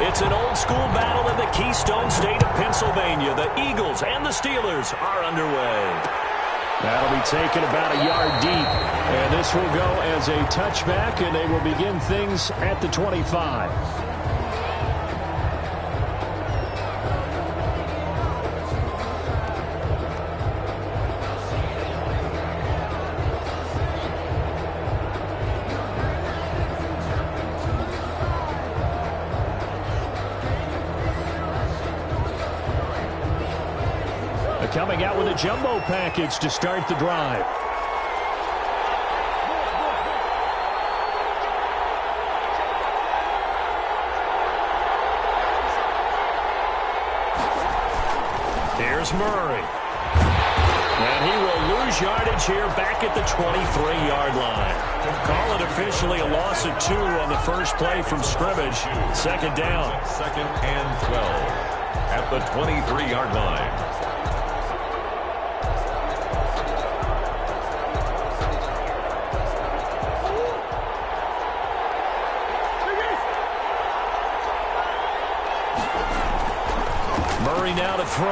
It's an old-school battle in the Keystone State of Pennsylvania. The Eagles and the Steelers are underway. That'll be taken about a yard deep. And this will go as a touchback, and they will begin things at the 25. Coming out with a jumbo package to start the drive. Here's Murray. And he will lose yardage here back at the 23-yard line. Call it officially a loss of 2 on the first play from scrimmage. Second down. Second and 12 at the 23-yard line. Murray now to throw.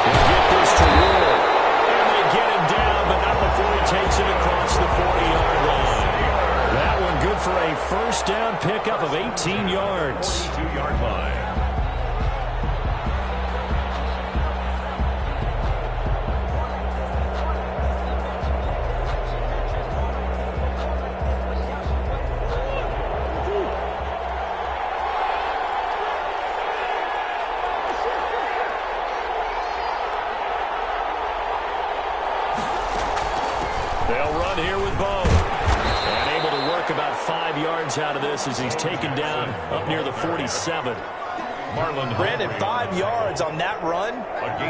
He'll get this to Ward. And they get him down, but not before he takes it across the 40-yard line. That one good for a first down pickup of 18 yards. 2-yard line. They'll run here with Bo. And able to work about 5 yards out of this as he's taken down up near the 47. Brandon, 5 yards on that run.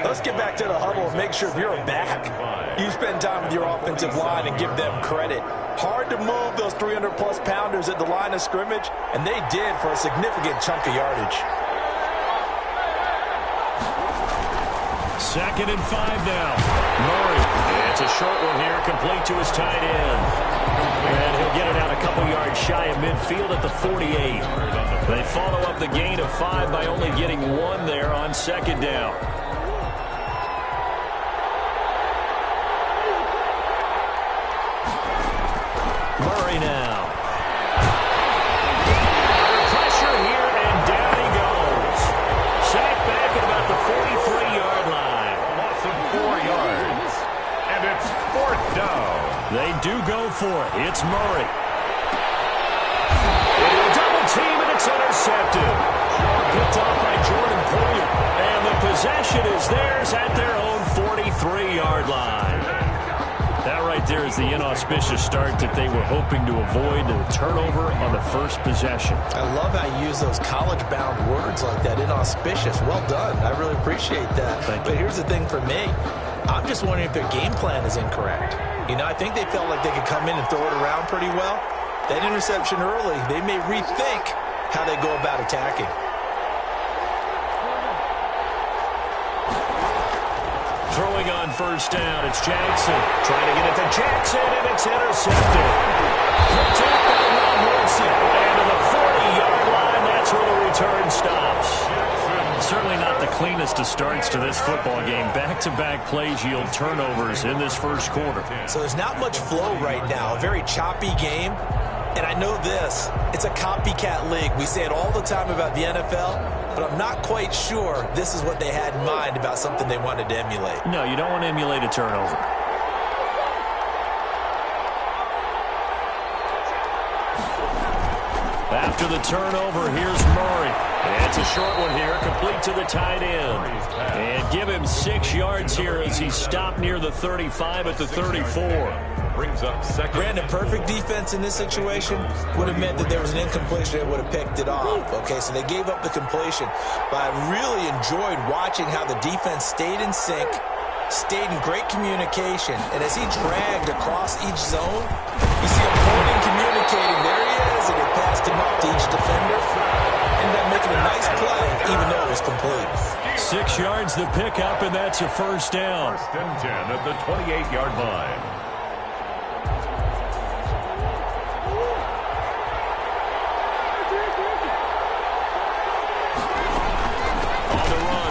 Let's get back to the huddle and make sure if you're a back, you spend time with your offensive line and give them credit. Hard to move those 300-plus pounders at the line of scrimmage, and they did for a significant chunk of yardage. Second and 5 now. Murray. It's a short one here, complete to his tight end. And he'll get it out a couple yards shy of midfield at the 48. They follow up the gain of 5 by only getting 1 there on second down. Murray now. Pressure here, and down he goes. Sacked back at about the 43-yard line. Loss of 4 yards. And it's 4th down. They do go for it. It's Murray. It'll double team, and it's intercepted. Picked off by Jordan Poyer. And the possession is theirs at their own 43-yard line. That right there is the inauspicious start that they were hoping to avoid, the turnover on the first possession. I love how you use those college-bound words like that, inauspicious. Well done. I really appreciate that. But here's the thing for me. I'm just wondering if their game plan is incorrect. You know, I think they felt like they could come in and throw it around pretty well. That interception early, they may rethink how they go about attacking. Throwing on first down, it's Jackson. Trying to get it to Jackson, and it's intercepted. Protect by Rob Wilson. And to the 40-yard line, that's where the return stops. Certainly not the cleanest of starts to this football game. Back-to-back plays yield turnovers in this first quarter. So there's not much flow right now. A very choppy game. And I know this. It's a copycat league. We say it all the time about the NFL, but I'm not quite sure this is what they had in mind about something they wanted to emulate. No, you don't want to emulate a turnover. After the turnover, here's Murray. And it's a short one here, complete to the tight end. And give him 6 yards here as he stopped near the 35 at the 34. Brings up second. Brandon, perfect defense in this situation would have meant that there was an incompletion. They would have picked it off. Okay, so they gave up the completion. But I really enjoyed watching how the defense stayed in sync, stayed in great communication. And as he dragged across each zone, you see him pointing, communicating. There he is, and he passed him up to each defender. Ended up making a nice play, even though it was complete. 6 yards the pickup, and that's a first down. First and 10 at the 28-yard line.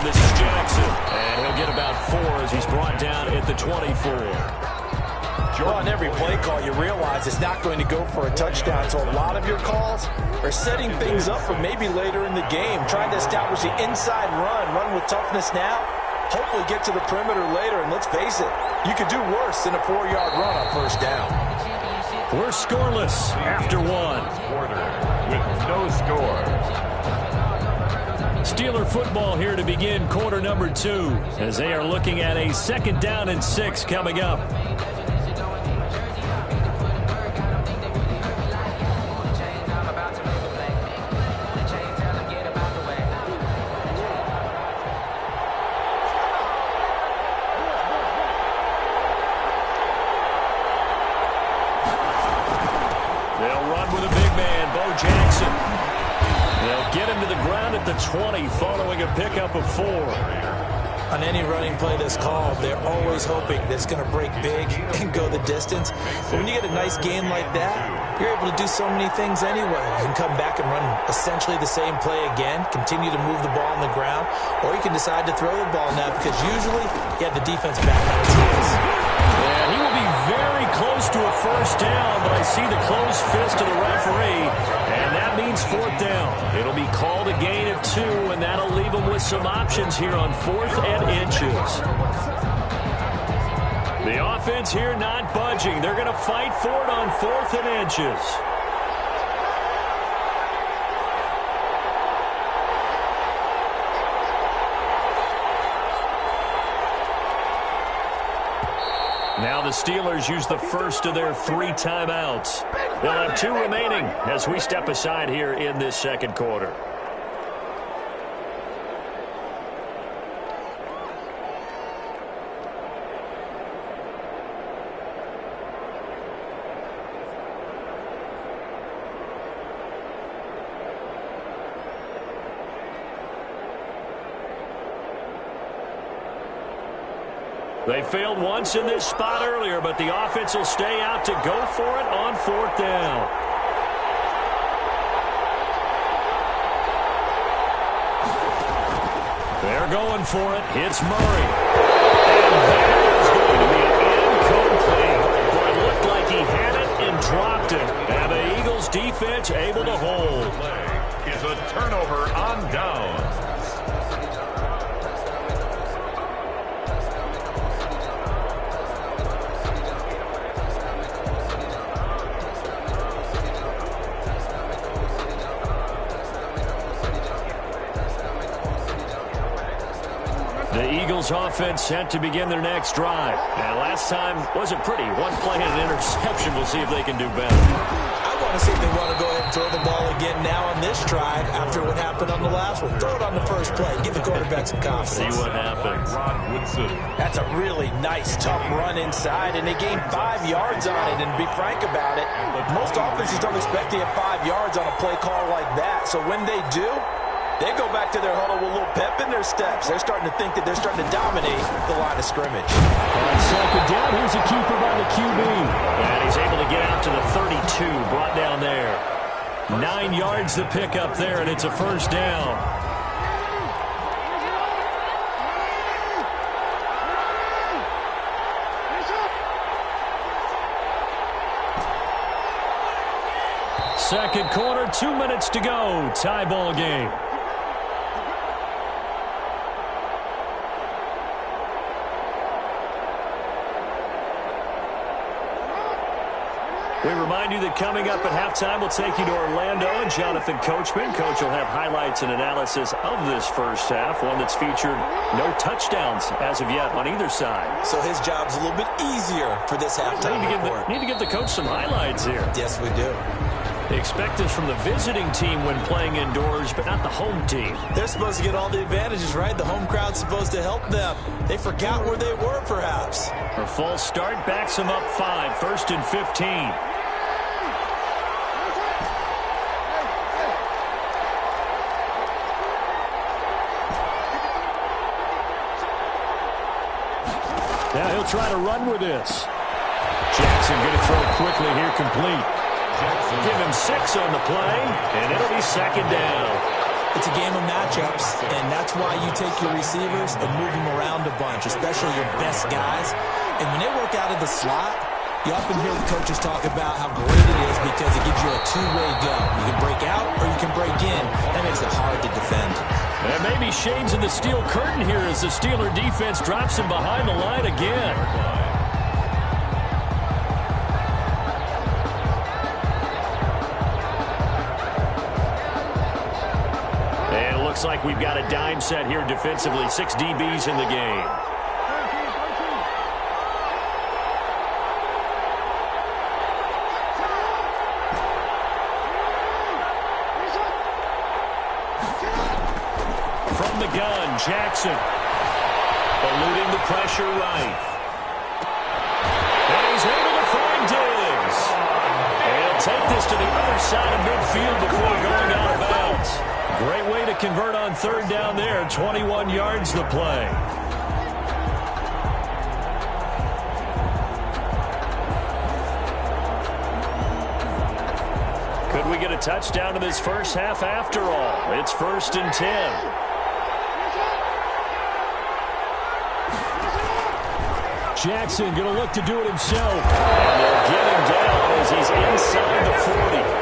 run. This is Jackson. And he'll get about 4 as he's brought down at the 24. Well, on every play call, you realize it's not going to go for a touchdown. So a lot of your calls are setting things up for maybe later in the game, trying to establish the inside run with toughness now, hopefully get to the perimeter later. And let's face it, you could do worse than a 4-yard run on first down. We're scoreless after 1. Quarter with no score. Steeler football here to begin quarter number 2 as they are looking at a 2nd down and 6 coming up. The 20 following a pickup of 4. On any running play that's called, they're always hoping that it's going to break big and go the distance. But when you get a nice game like that, you're able to do so many things anyway. You can come back and run essentially the same play again, continue to move the ball on the ground, or you can decide to throw the ball now because usually you have the defense back on its heels. Yeah, he will be very close to a first down, but I see the closed fist of the referee, and that means 4th down. It'll be called a gain of 2, and that'll leave them with some options here on 4th and inches. The offense here not budging. They're going to fight for it on 4th and inches. Now the Steelers use the first of their 3 timeouts. They'll have 2 remaining as we step aside here in this 2nd quarter. They failed once in this spot earlier, but the offense will stay out to go for it on 4th down. They're going for it. It's Murray. And that is going to be incomplete. Boy, it looked like he had it and dropped it. And the Eagles defense able to hold. Is a turnover on downs. Offense set to begin their next drive. And last time wasn't pretty. 1 play and an interception. We'll see if they can do better. I want to see if they want to go ahead and throw the ball again now on this drive after what happened on the last one. Throw it on the first play. Give the quarterback some confidence. See what happens. That's a really nice, tough run inside, and they gained 5 yards on it. And to be frank about it, most offenses don't expect to have 5 yards on a play call like that. So when they do, they go back to their huddle with a little pep in their steps. They're starting to think that they're starting to dominate the line of scrimmage. On 2nd down, here's a keeper by the QB. And he's able to get out to the 32, brought down there. 9 yards to pick up there, and it's a first down. Second quarter, 2 minutes to go. Tie ball game. We remind you that coming up at halftime, we'll take you to Orlando and Jonathan Coachman. Coach will have highlights and analysis of this first half, one that's featured no touchdowns as of yet on either side. So his job's a little bit easier for this halftime report. Need to give the coach some highlights here. Yes, we do. They expect this from the visiting team when playing indoors, but not the home team. They're supposed to get all the advantages, right? The home crowd's supposed to help them. They forgot where they were, perhaps. A false start backs them up 5, 1st and 15. Now he'll try to run with this. Jackson going to throw quickly here, complete. Give him 6 on the play, and it'll be 2nd down. It's a game of matchups, and that's why you take your receivers and move them around a bunch, especially your best guys. And when they work out of the slot, you often hear the coaches talk about how great it is because it gives you a two-way go. You can break out or you can break in. That makes it hard to defend. And maybe shades of the steel curtain here as the Steeler defense drops him behind the line again. And it looks like we've got a dime set here defensively. 6 DBs in the game. From the gun, Jackson. Eluding the pressure right. And he's able to find Diggs. And he'll take this to the other side of midfield before going out of bounds. Great way to convert on third down there. 21 yards the play. Could we get a touchdown in this first half after all? It's 1st and 10. Jackson going to look to do it himself. And they'll get him down as he's inside the 40.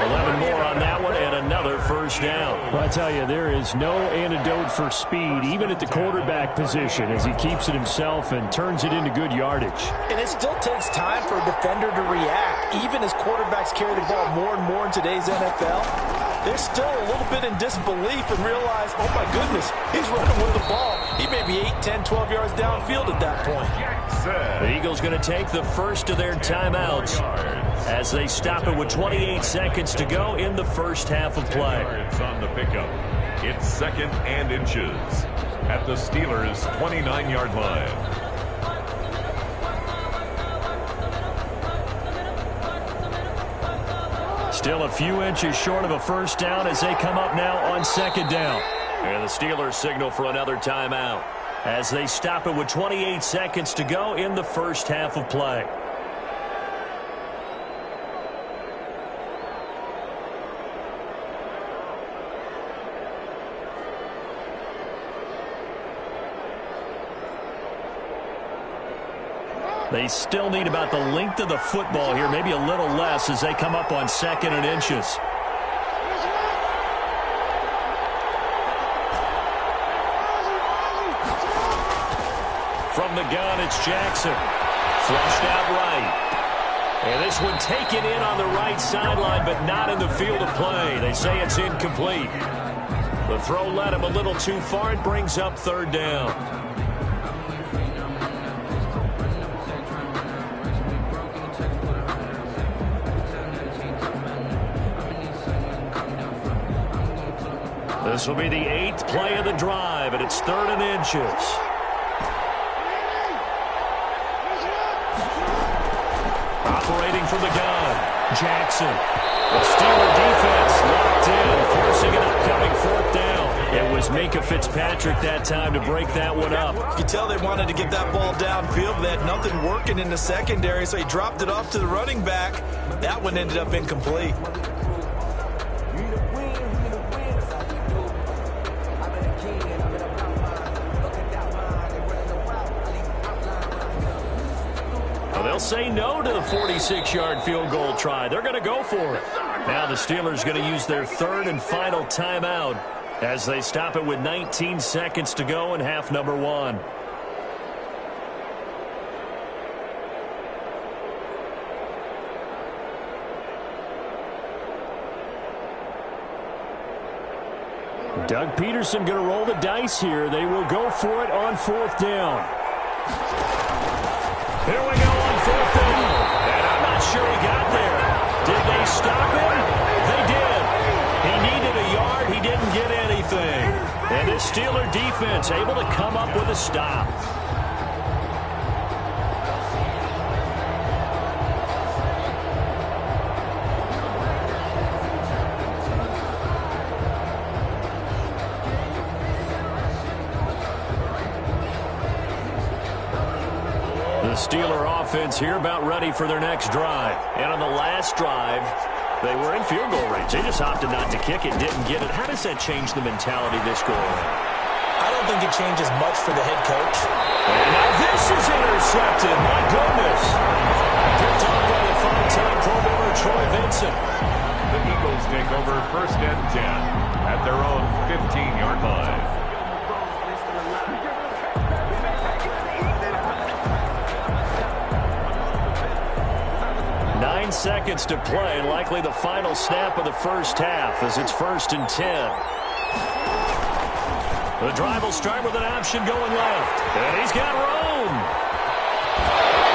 11 more on that one and another first down. Well, I tell you, there is no antidote for speed, even at the quarterback position, as he keeps it himself and turns it into good yardage. And it still takes time for a defender to react. Even as quarterbacks carry the ball more and more in today's NFL, they're still a little bit in disbelief and realize, oh my goodness, he's running with the ball. He may be 8, 10, 12 yards downfield at that point. The Eagles going to take the first of their timeouts as they stop it with 28 seconds to go in the first half of play. It's on the pickup. It's 2nd and inches at the Steelers' 29-yard line. Still a few inches short of a first down as they come up now on 2nd down. And the Steelers signal for another timeout as they stop it with 28 seconds to go in the first half of play. They still need about the length of the football here, maybe a little less as they come up on 2nd and inches. From the gun, it's Jackson. Flushed out right. And this one taken in on the right sideline, but not in the field of play. They say it's incomplete. The throw led him a little too far. It brings up 3rd down. This will be the 8th play of the drive, and it's 3rd and inches. Operating from the gun, Jackson. The Steeler defense locked in, forcing an upcoming 4th down. It was Minka Fitzpatrick that time to break that one up. You can tell they wanted to get that ball downfield, but they had nothing working in the secondary, so he dropped it off to the running back. That one ended up incomplete. They'll say no to the 46-yard field goal try. They're going to go for it. Now the Steelers going to use their 3rd and final timeout as they stop it with 19 seconds to go in half number 1. Doug Peterson going to roll the dice here. They will go for it on 4th down. Here we go on 4th down. And I'm not sure he got there. Did they stop him? They did. He needed a yard. He didn't get anything. And this Steeler defense able to come up with a stop. The Steeler offense here about ready for their next drive. And on the last drive, They were in field goal range. They just opted not to kick it, didn't get it. How does that change the mentality this go around? I don't think it changes much for the head coach. And now this is intercepted. My goodness. Picked up by the five-time Pro Bowler Troy Vincent. The Eagles take over 1st and 10 at their own 15-yard line. Seconds to play, likely the final snap of the first half as it's 1st and 10. The drive will start with an option going left. And he's got room.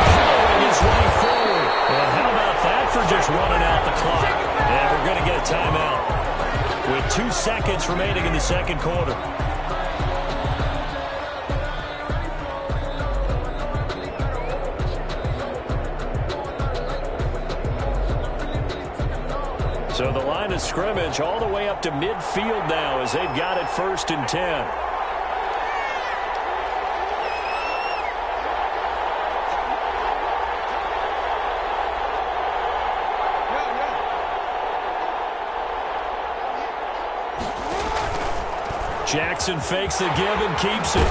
Showing his way forward. And how about that for just running out the clock? And we're going to get a timeout with 2 seconds remaining in the second quarter. So the line of scrimmage all the way up to midfield now as they've got it 1st and 10. Jackson fakes the give and keeps it.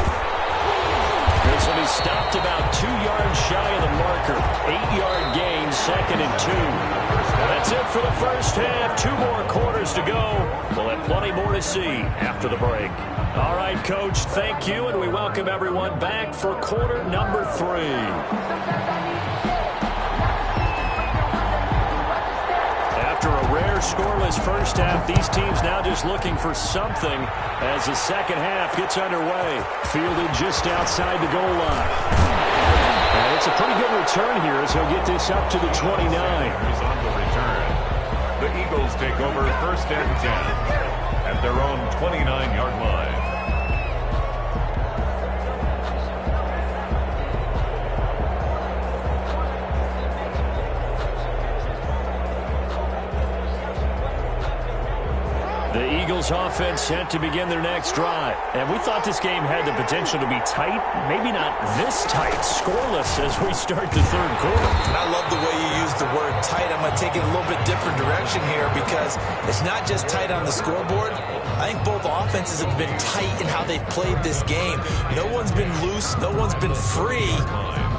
This will be stopped about 2 yards shy of the marker. 8-yard gain, 2nd and 2. That's it for the first half. 2 more quarters to go. We'll have plenty more to see after the break. All right, Coach, thank you, and we welcome everyone back for quarter number 3. After a rare scoreless first half, these teams now just looking for something as the second half gets underway. Fielded just outside the goal line. And it's a pretty good return here as he'll get this up to the 29. He's on the return. The Eagles take over 1st and 10 at their own 29-yard line. The Eagles offense set to begin their next drive. And we thought this game had the potential to be tight. Maybe not this tight, scoreless as we start the third quarter. And I love the way you use the word tight. I'm going to take it a little bit different direction here because it's not just tight on the scoreboard. I think both offenses have been tight in how they've played this game. No one's been loose. No one's been free.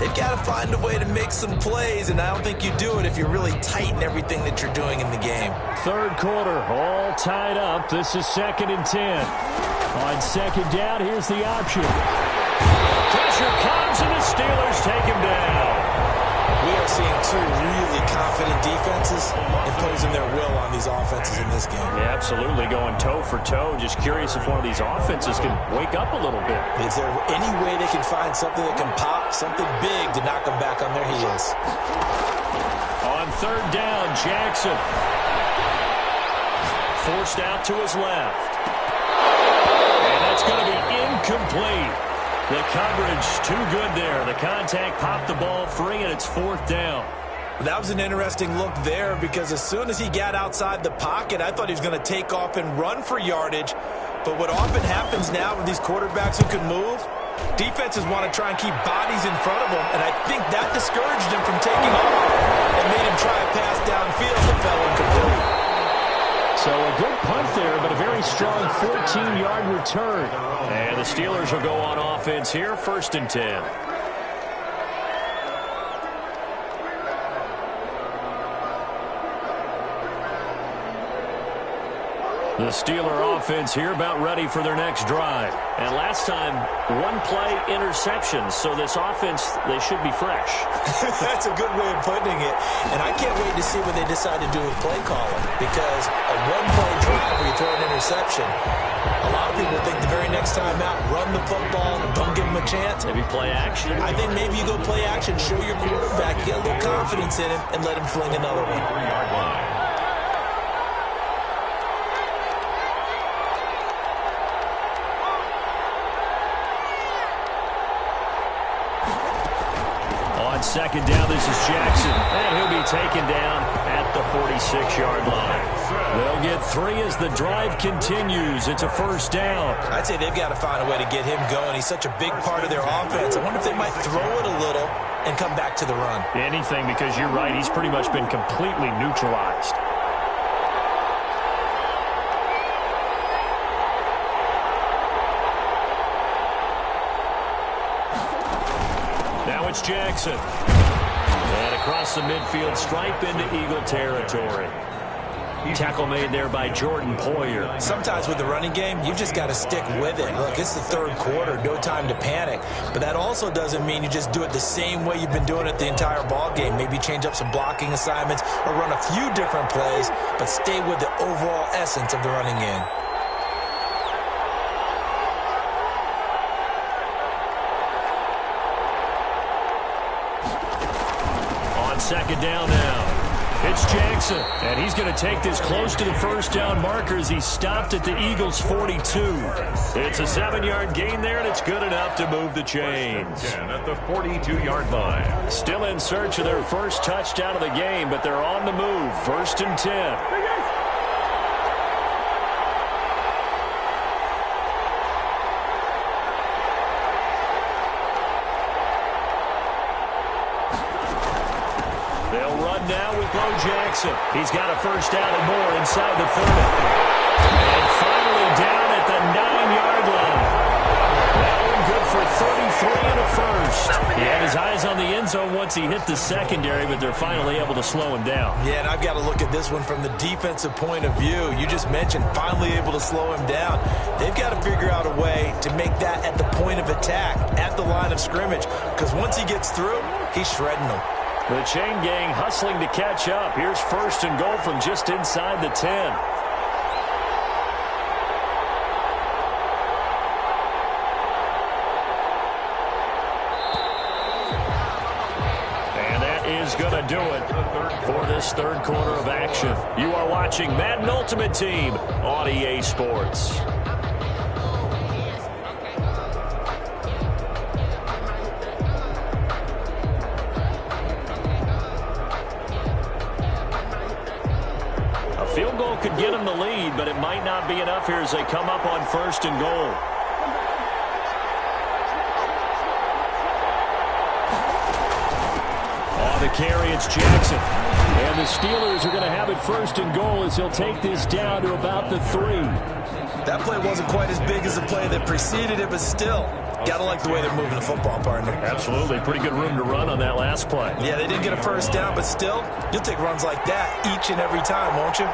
They've got to find a way to make some plays, and I don't think you do it if you're really tight in everything that you're doing in the game. Third quarter, all tied up. This is 2nd and 10. On 2nd down, here's the option. Pressure comes, and the Steelers take him down. We are seeing 2 really confident defenses imposing their will on these offenses in this game. Yeah, absolutely, going toe for toe. Just curious if one of these offenses can wake up a little bit. Is there any way they can find something that can pop, something big to knock them back on their heels? On 3rd down, Jackson. Forced out to his left. And that's going to be incomplete. The coverage too good there. The contact popped the ball free, and it's 4th down. That was an interesting look there because as soon as he got outside the pocket, I thought he was going to take off and run for yardage. But what often happens now with these quarterbacks who can move, defenses want to try and keep bodies in front of them, and I think that discouraged him from taking off and made him try a pass downfield that fell incomplete. So a good punt there, but a very strong 14-yard return. And the Steelers will go on offense here, 1st and 10. The Steeler offense here about ready for their next drive. And last time, 1-play interception. So this offense, they should be fresh. That's a good way of putting it. And I can't wait to see what they decide to do with play calling. Because a 1-play drive where you throw an interception, a lot of people think the very next time out, run the football, don't give them a chance. Maybe play action. I think maybe you go play action, show your quarterback, get a little confidence in him, and let him fling another one. 3-yard line. Second down, this is Jackson, and he'll be taken down at the 46-yard line. They'll get 3 as the drive continues. It's a 1st down. I'd say they've got to find a way to get him going. He's such a big part of their offense. I wonder if they might throw it a little and come back to the run. Anything, because you're right, he's pretty much been completely neutralized. it's Jackson. And across the midfield stripe into Eagle territory. Tackle made there by Jordan Poyer. Sometimes with the running game, you've just got to stick with it. Look, it's the third quarter, no time to panic. But that also doesn't mean you just do it the same way you've been doing it the entire ball game. Maybe change up some blocking assignments or run a few different plays, but stay with the overall essence of the running game. On second down now. It's Jackson, and he's going to take this close to the first down marker as he stopped at the Eagles' 42. It's a 7-yard gain there, and it's good enough to move the chains. At the 42-yard line. Still in search of their first touchdown of the game, but they're on the move. 1st and 10. Now with Bo Jackson. He's got a first down and more inside the 30. And finally down at the 9-yard line. That one good for 33 and a first. He had his eyes on the end zone once he hit the secondary, but they're finally able to slow him down. Yeah, and I've got to look at this one from the defensive point of view. You just mentioned finally able to slow him down. They've got to figure out a way to make that at the point of attack, at the line of scrimmage, because once he gets through, he's shredding them. The chain gang hustling to catch up. Here's 1st and goal from just inside the 10. And that is going to do it for this third quarter of action. You are watching Madden Ultimate Team on EA Sports. Field goal could get them the lead, but it might not be enough here as they come up on 1st and goal. On the carry, it's Jackson. And the Steelers are going to have it 1st and goal as he'll take this down to about the 3. That play wasn't quite as big as the play that preceded it, but still, got to like the way they're moving the football, partner. Absolutely. Pretty good room to run on that last play. Yeah, they didn't get a first down, but still, you'll take runs like that each and every time, won't you?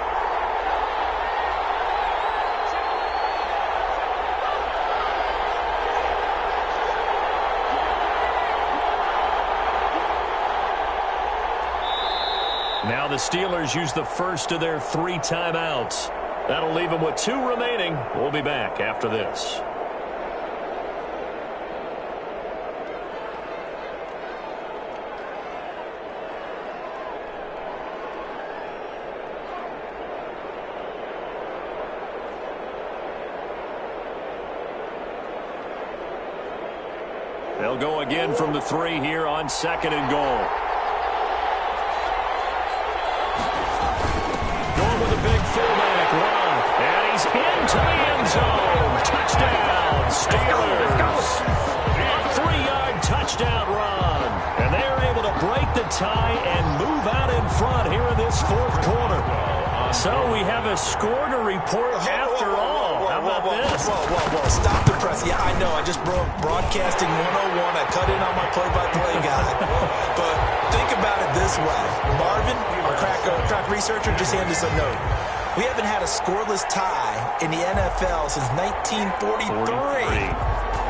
Now the Steelers use the first of their 3 timeouts. That'll leave them with 2 remaining. We'll be back after this. They'll go again from the 3 here on 2nd and goal. Going with a big fullback run. And he's into the end zone. Touchdown, Steelers. A 3-yard touchdown run. And they are able to break the tie and move out in front here in this 4th quarter. So we have a score to report after all. How about this? Whoa. Stop the press. Yeah, I know. I just broke broadcasting 101. I cut in on my play-by-play guy. But think about it this way. Marvin, our crack researcher, just handed us a note. We haven't had a scoreless tie in the NFL since 1943.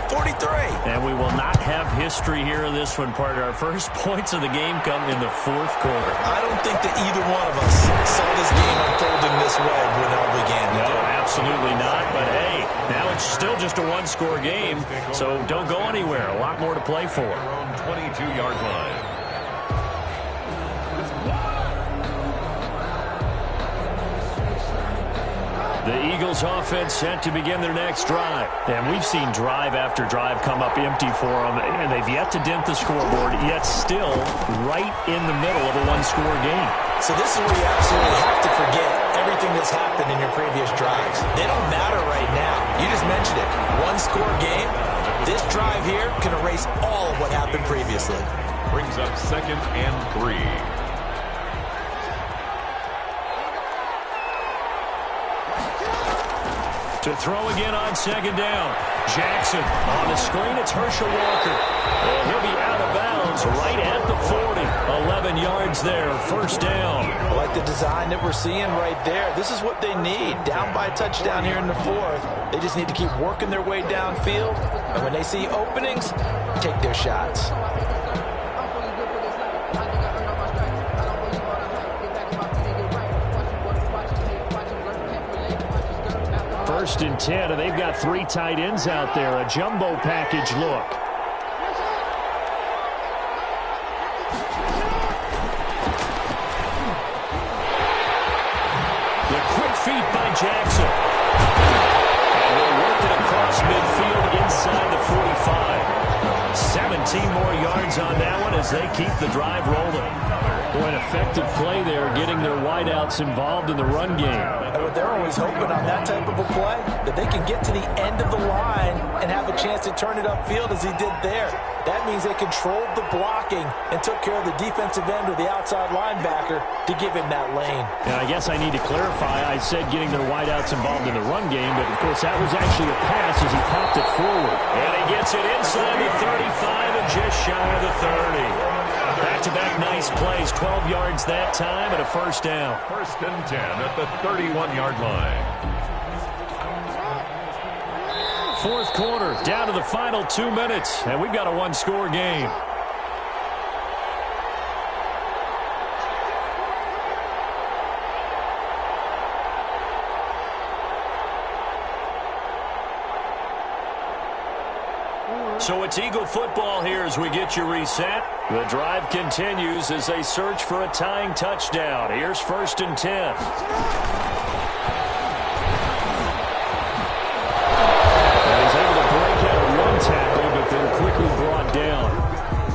43. And we will not have history here in this one, partner. Our first points of the game come in the 4th quarter. I don't think that either one of us saw this game unfolding this way when it all began. No, absolutely not. But, hey, now it's still just a 1-score game, so don't go anywhere. A lot more to play for. 22-yard line. The Eagles offense set to begin their next drive. And we've seen drive after drive come up empty for them, and they've yet to dent the scoreboard, yet still right in the middle of a 1-score game. So this is where you absolutely have to forget everything that's happened in your previous drives. They don't matter right now. You just mentioned it. 1-score game. This drive here can erase all of what happened previously. Brings up 2nd and 3. To throw again on 2nd down. Jackson on the screen. It's Herschel Walker. And he'll be out of bounds yards right at the 40. 11 yards there, first down. I like the design that we're seeing right there. This is what they need. Down by a touchdown here in the fourth. They just need to keep working their way downfield. And when they see openings, take their shots. First and 10, and they've got 3 tight ends out there. A jumbo package look. The quick feet by Jackson. And they'll work it across midfield inside the 45. 17 more yards on that one as they keep the drive rolling. Boy, an effective play there, getting their wideouts involved in the run game. They're always hoping on that type of a play that they can get to the end of the line and have a chance to turn it upfield as he did there. That means they controlled the blocking and took care of the defensive end or the outside linebacker to give him that lane. And I guess I need to clarify. I said getting their wideouts involved in the run game, but of course that was actually a pass as he popped it forward. And he gets it inside the 35 and just shy of the 30. Back-to-back nice plays, 12 yards that time and a first down. First and 10 at the 31-yard line. Fourth quarter, down to the final 2 minutes, and we've got a one-score game. So it's Eagle football here as we get you reset. The drive continues as they search for a tying touchdown. Here's first and 10. And he's able to break out a run tackle, but then quickly brought down.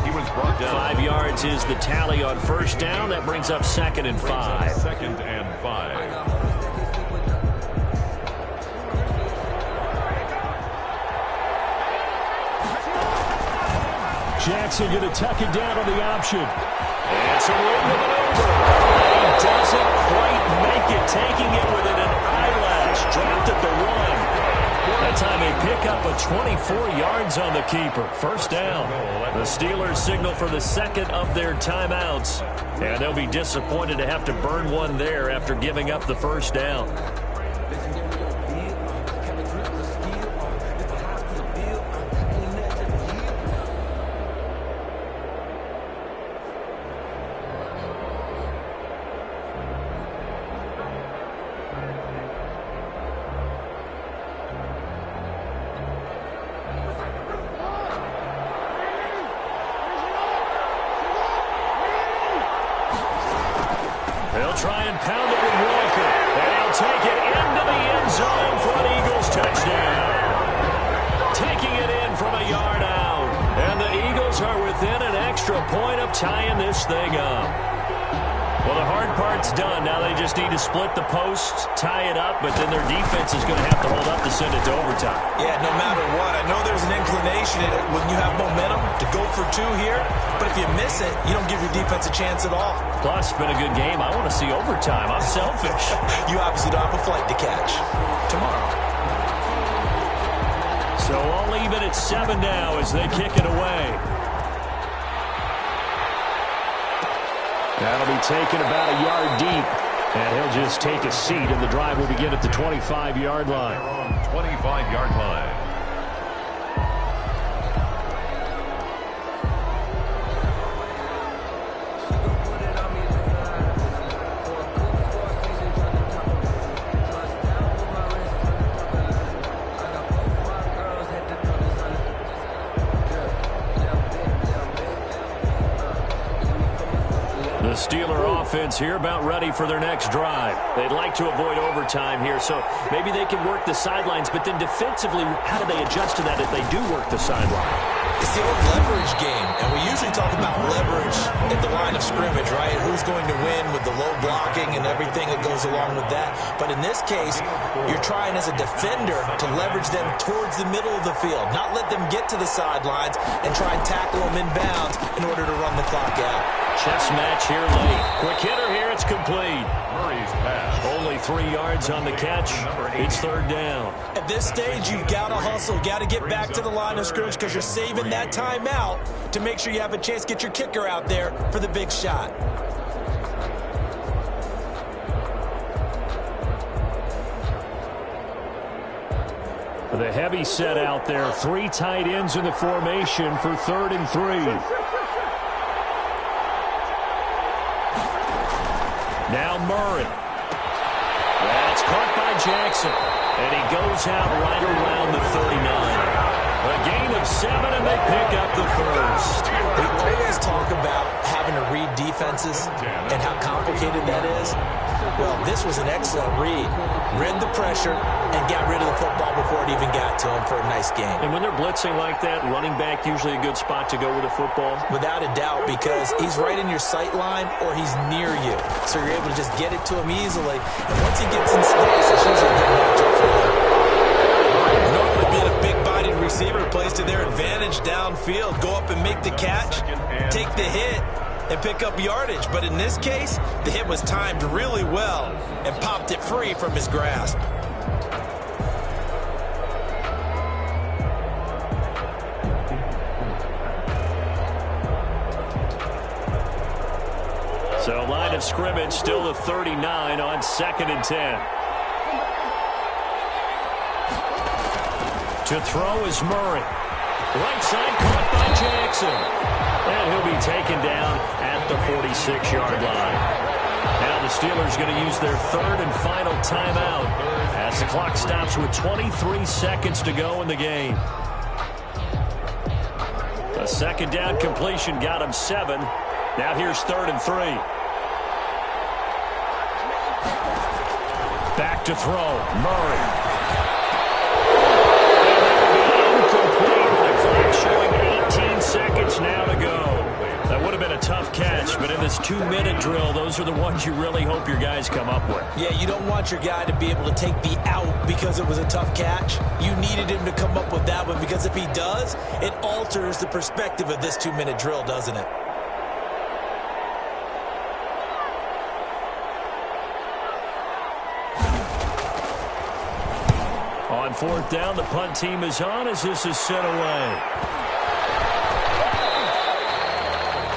He was brought down. 5 yards is the tally on first down. That brings up second and 5. Second and 5. Jackson going to tuck it down on the option. And some room with it over. He doesn't quite make it, taking it within an eyelash. Dropped at the 1. That time they pick up a 24 yards on the keeper. First down. The Steelers signal for the second of their timeouts. And they'll be disappointed to have to burn one there after giving up the first down. Try and pound it with Walker. And he'll take it into the end zone for an Eagles touchdown. Taking it in from a yard out. And the Eagles are within an extra point of tying this thing up. Well, the hard part's done. Now they just need to split the posts, tie it up, but then their defense is going to have to hold up to send it to overtime. Yeah, no matter what. I know there's an inclination in it when you have momentum to go for 2 here, but if you miss it, you don't give your defense a chance at all. Plus, it's been a good game. I want to see overtime. I'm selfish. You obviously don't have a flight to catch tomorrow. So all even at 7 now as they kick it away. That'll be taken about a yard deep, and he'll just take a seat, and the drive will begin at the 25-yard line. 25-yard line. The Steeler offense here about ready for their next drive. They'd like to avoid overtime here, so maybe they can work the sidelines, but then defensively, how do they adjust to that if they do work the sideline? It's the old leverage game, and we usually talk about leverage at the line of scrimmage, right? Who's going to win with the low blocking and everything that goes along with that. But in this case, you're trying as a defender to leverage them towards the middle of the field, not let them get to the sidelines and try and tackle them inbounds in order to run the clock out. Chess match here late. Quick hitter here, it's complete. Murray's pass. Only 3 yards on the catch. It's third down. At this stage, you've got to hustle. Got to get back to the line of scrimmage because you're saving that timeout to make sure you have a chance to get your kicker out there for the big shot. The heavy set out there. 3 tight ends in the formation for 3rd and 3. Now Murray. That's caught by Jackson. And he goes out right around the 39. A gain of 7, and they pick up the first. We always talk about having to read defenses and how complicated that is. Well, this was an excellent read. Read the pressure and got rid of the football before it even got to him for a nice game. And when they're blitzing like that, running back usually a good spot to go with the football? Without a doubt, because he's right in your sight line or he's near you. So you're able to just get it to him easily. And once he gets in space, it's usually a good matchup for him. Normally being a big-bodied receiver plays to their advantage downfield. Go up and make the catch, take the hit, and pick up yardage. But in this case, the hit was timed really well and popped it free from his grasp. So line of scrimmage still the 39 on 2nd and 10. To throw is Murray. Right side caught by Jackson. And he'll be taken down at the 46-yard line. Now the Steelers going to use their 3rd and final timeout as the clock stops with 23 seconds to go in the game. A 2nd down completion got him 7. Now here's 3rd and 3. Back to throw. Murray. Showing 18 seconds now to go. That would have been a tough catch, but in this 2-minute drill, those are the ones you really hope your guys come up with. Yeah, you don't want your guy to be able to take the out because it was a tough catch. You needed him to come up with that one because if he does, it alters the perspective of this 2-minute drill, doesn't it? On 4th down, the punt team is on as this is sent away.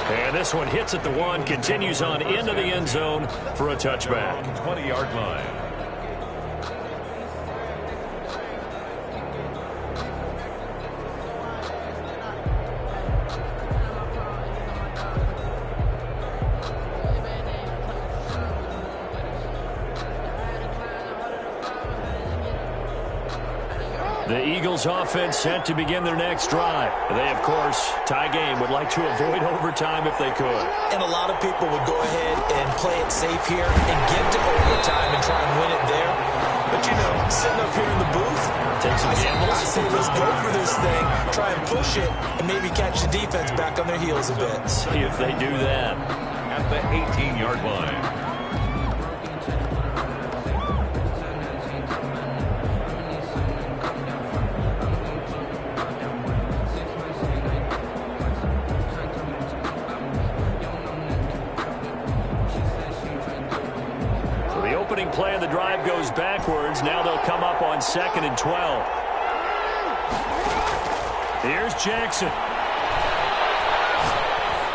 And this one hits at the 1, continues on into the end zone for a touchback. 20-yard line. The Eagles offense set to begin their next drive. They, of course, tie game, would like to avoid overtime if they could. And a lot of people would go ahead and play it safe here and get to overtime and try and win it there. But, you know, sitting up here in the booth, take some gambles. I say let's go for this thing, try and push it, and maybe catch the defense back on their heels a bit. See if they do that. At the 18-yard line. Play of the drive goes backwards. Now they'll come up on 2nd and 12. Here's Jackson.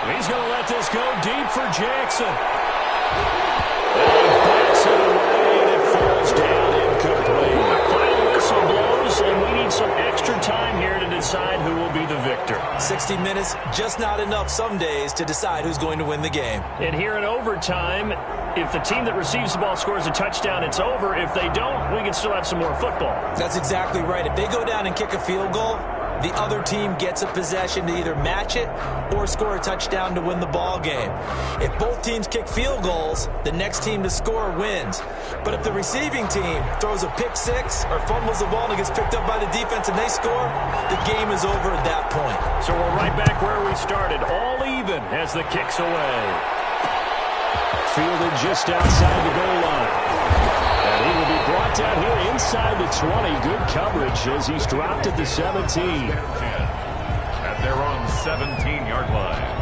He's going to let this go deep for Jackson. And he backs it away, and it falls down incomplete. Final whistle blows, and we need some extra time here to decide who will be the victor. 60 minutes, just not enough some days to decide who's going to win the game. And here in overtime, if the team that receives the ball scores a touchdown, it's over. If they don't, we can still have some more football. That's exactly right. If they go down and kick a field goal, the other team gets a possession to either match it or score a touchdown to win the ball game. If both teams kick field goals, the next team to score wins. But if the receiving team throws a pick six or fumbles the ball and it gets picked up by the defense and they score, the game is over at that point. So we're right back where we started, all even as the kick's away. Fielded just outside the goal line. And he will be brought down here inside the 20. Good coverage as he's dropped at the 17. At their own 17-yard line.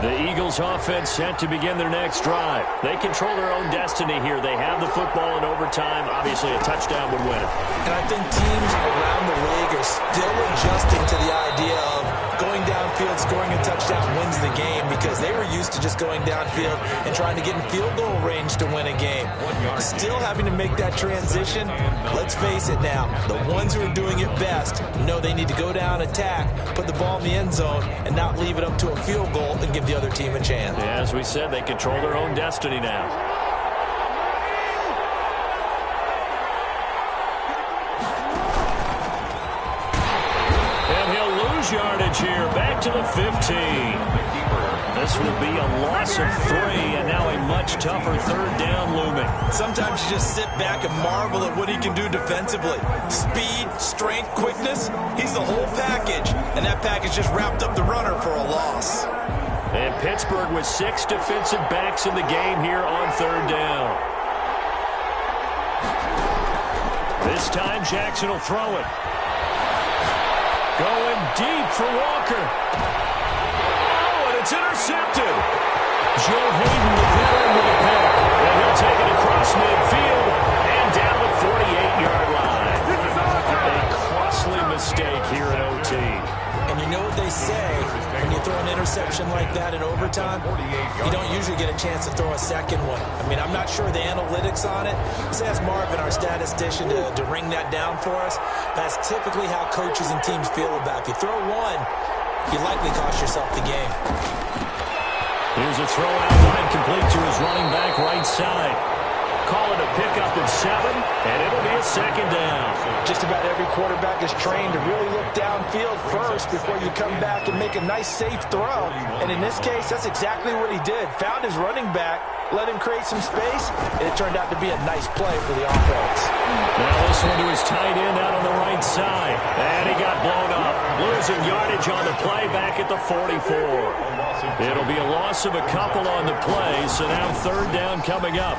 The Eagles offense set to begin their next drive. They control their own destiny here. They have the football in overtime. Obviously, a touchdown would win it. And I think teams around the league are still adjusting to the idea of going downfield, scoring a touchdown wins the game, because they were used to just going downfield and trying to get in field goal range to win a game. Still having to make that transition. Let's face it now, the ones who are doing it best know they need to go down, attack, put the ball in the end zone, and not leave it up to a field goal and give the other team a chance. Yeah, as we said, they control their own destiny now. And he'll lose yardage here, back to the 15. This will be a loss of 3, and now a much tougher third down looming. Sometimes you just sit back and marvel at what he can do defensively. Speed, strength, quickness, he's the whole package. And that package just wrapped up the runner for a loss. And Pittsburgh with 6 defensive backs in the game here on third down. This time Jackson will throw it. Going deep for Walker. It's intercepted. Joe Hayden, the veteran, with a pick. And he'll take it across midfield and down the 48-yard line. A costly mistake here in OT. And you know what they say, when you throw an interception like that in overtime, you don't usually get a chance to throw a second one. I mean, I'm not sure the analytics on it. Let's ask Marvin, our statistician, to ring that down for us. That's typically how coaches and teams feel about it. If you throw one, you likely cost yourself the game. Here's a throw out line complete to his running back right side. Call it a pickup of 7, and it'll be a second down. Just about every quarterback is trained to really look downfield first before you come back and make a nice, safe throw. And in this case, that's exactly what he did. Found his running back, let him create some space, and it turned out to be a nice play for the offense. Now this one to his tight end out on the right side. And he got blown up. Losing yardage on the play back at the 44. It'll be a loss of a couple on the play, so now third down coming up.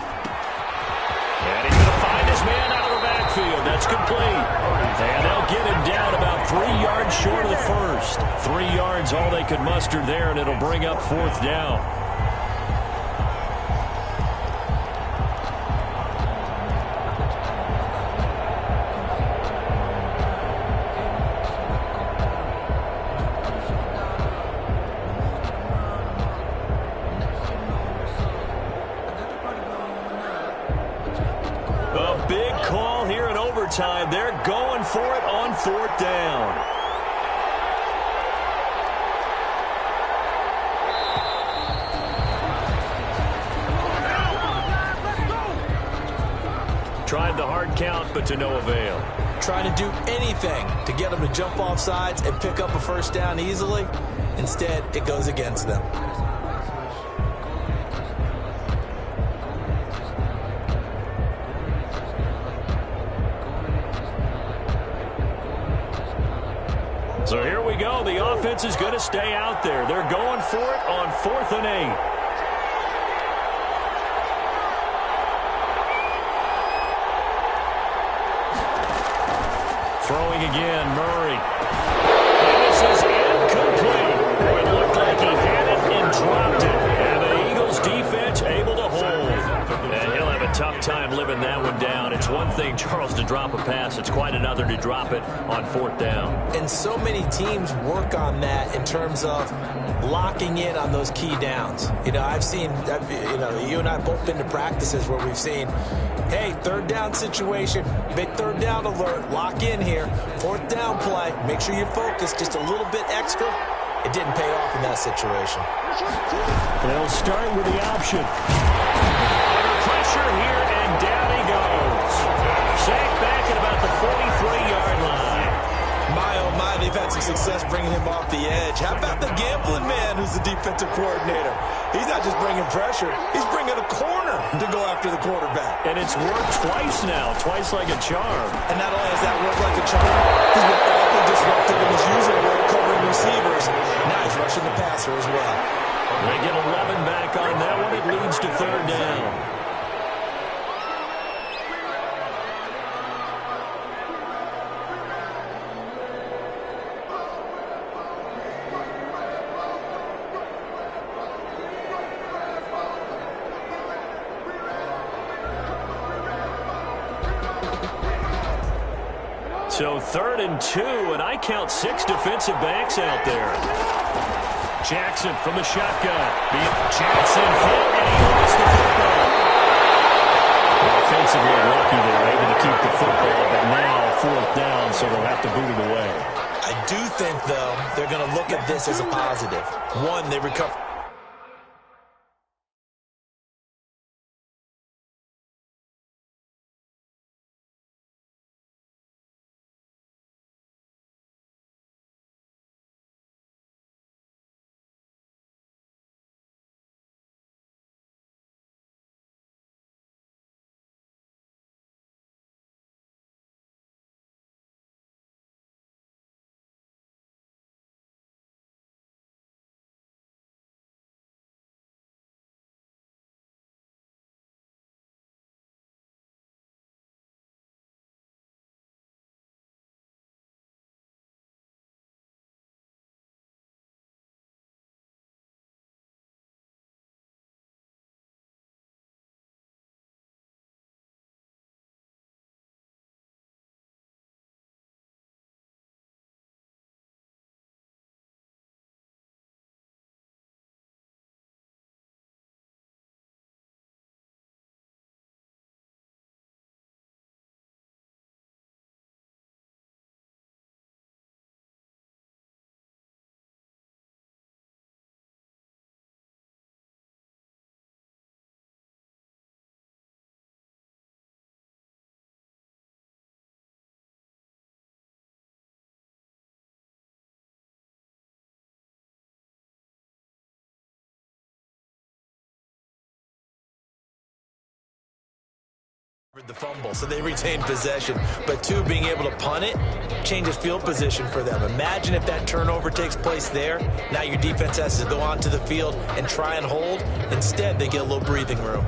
And he's going to find his man out of the backfield. That's complete. And they'll get him down about 3 yards short of the first. 3 yards all they could muster there, and it'll bring up fourth down. Time. They're going for it on fourth down. Tried the hard count, but to no avail. Trying to do anything to get them to jump off sides and pick up a first down easily. Instead, it goes against them. So here we go. The offense is going to stay out there. They're going for it on 4th and 8. Throwing again, Murray. And this is incomplete. It looked like he had it and dropped it. And the Eagles defense able to hold. And he'll have a tough time living that one down. It's one thing, Charles, to drop a pass. It's quite another to drop it on fourth down. And so many teams work on that in terms of locking in on those key downs. You know, I've seen, you and I both been to practices where we've seen, hey, third down situation, big third down alert, lock in here, fourth down play, make sure you focus just a little bit extra. It didn't pay off in that situation. They'll start with the option. Under pressure here, and down he goes. Sacked back at about the 43-yard line. My, oh my, they've had some success bringing him off the edge. How about the gambling man who's the defensive coordinator? He's not just bringing pressure, he's bringing a corner to go after the quarterback. And it's worked twice now, twice like a charm. And not only has that worked like a charm, he's been awfully disruptive in his usual role covering receivers. Now he's rushing the passer as well. They get 11 back on that one. It leads to third down. So 3rd and 2, and I count 6 defensive backs out there. Jackson from the shotgun. Jackson hit, and he lost the football. Offensively lucky they were able to keep the football, but now 4th down, so they'll have to boot it away. I do think, though, they're going to look at this as a positive. One, they recover. The fumble, so they retain possession. But 2, being able to punt it changes field position for them. Imagine if that turnover takes place there. Now your defense has to go onto the field and try and hold. Instead, they get a little breathing room.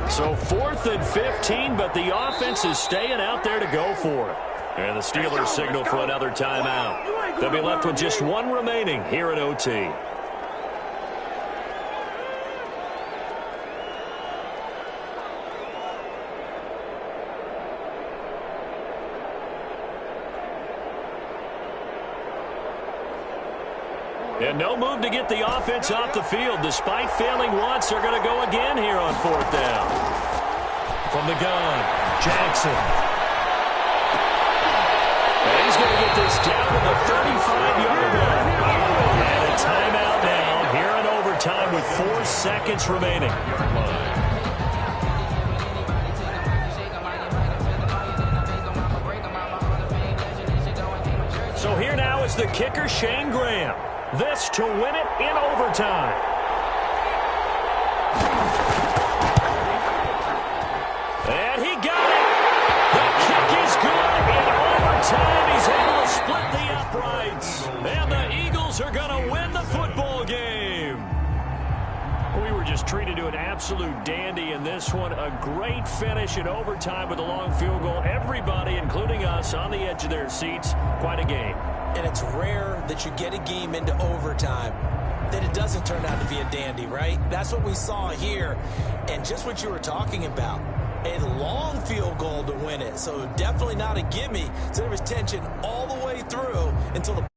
So 4th and 15, but the offense is staying out there to go for it. And the Steelers signal for another timeout. They'll be left with just 1 remaining here at OT. And no move to get the offense off the field. Despite failing once, they're going to go again here on 4th down. From the gun, Jackson. And he's going to get this down to the 35-yard line. And a timeout now here in overtime with 4 seconds remaining. So here now is the kicker, Shane Graham. This to win it in overtime. And he got it. The kick is good. In overtime, he's able to split the uprights. And the Eagles are going to win the football game. We were just treated to an absolute dandy in this one. A great finish in overtime with a long field goal. Everybody, including us, on the edge of their seats. Quite a game. And it's rare that you get a game into overtime that it doesn't turn out to be a dandy, right? That's what we saw here. And just what you were talking about, a long field goal to win it. So definitely not a gimme. So there was tension all the way through until the